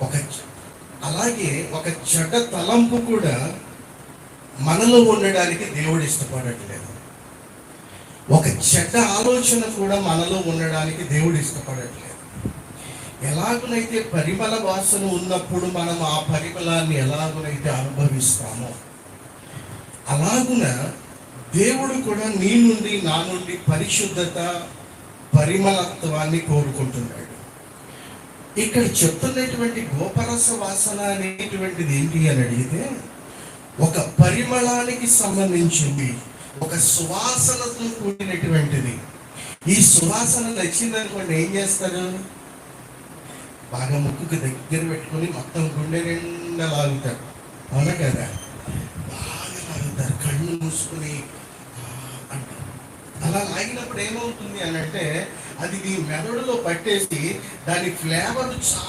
ఒక అలాగే ఒక చెడ్డ తలంపు కూడా మనలో ఉండడానికి దేవుడు ఇష్టపడట్లేదు. ఒక చెడ్డ ఆలోచన కూడా మనలో ఉండడానికి దేవుడు ఇష్టపడట్లేదు. ఎలాగునైతే పరిమళ వాసన ఉన్నప్పుడు మనం ఆ పరిమళాన్ని ఎలాగునైతే అనుభవిస్తామో, అలాగున దేవుడు కూడా నీ నుండి నా నుండి పరిశుద్ధత, పరిమళత్వాన్ని కోరుకుంటున్నాడు. ఇక్కడ చెప్తున్నటువంటి గోపరస వాసన అనేటువంటిది ఏంటి అని అడిగితే, ఒక పరిమళానికి సంబంధించింది, ఒక సువాసనతో కూడినటువంటిది. ఈ సువాసన నచ్చిందనుకోండి, ఏం చేస్తారు? బాగా ముక్కుకు దగ్గర పెట్టుకొని మొత్తం గుండె నిండా లాగుతారు, అవునా కదా? బాగా లాగుతారు, కళ్ళు మూసుకొని అంటారు. అలా లాగినప్పుడు ఏమవుతుంది అని అంటే, అది నీ మెదడులో పట్టేసి దాని ఫ్లేవర్ చాలా